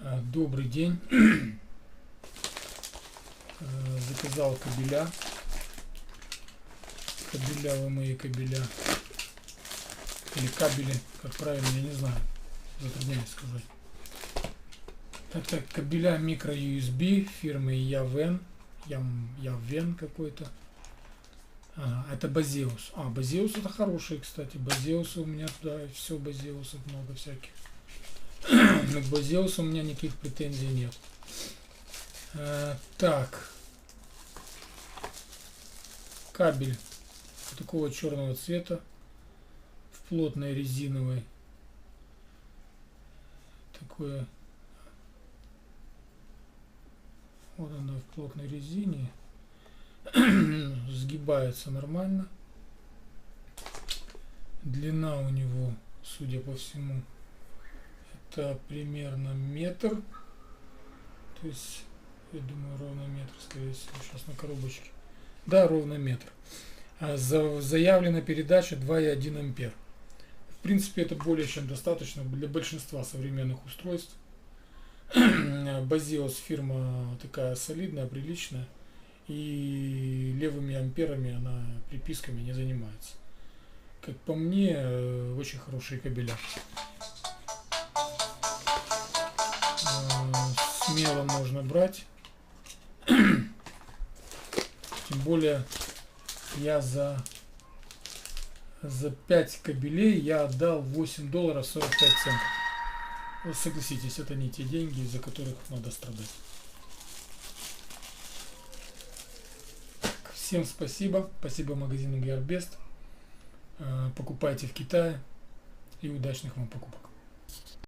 Добрый день. Заказал кабеля. Вы мои кабеля. Или кабели, как правильно, я не знаю. Затрудняюсь сказать. Так, кабеля микро USB фирмы Явен. Явен какой-то. Это Базеус. Базеус это хороший, кстати. Базеус у меня туда все Базеусов много всяких. Но к Базеусу у меня никаких претензий нет. Так. Кабель такого черного цвета в плотной резиновой. Такое. Вот она в плотной резине. Сгибается нормально. Длина у него, судя по всему, это примерно метр. То есть, я думаю, ровно метр, скорее всего, сейчас на коробочке. Да, ровно метр. Заявлена передача 2,1 ампер. В принципе, это более чем достаточно для большинства современных устройств. Базеус фирма такая солидная, приличная. И левыми амперами она приписками не занимается. Как по мне, очень хорошие кабеля. Смело можно брать. Тем более я за 5 кабелей я отдал $8.45. Вот согласитесь, это не те деньги, из-за которых надо страдать. Всем спасибо. Спасибо магазину Gearbest. Покупайте в Китае и удачных вам покупок.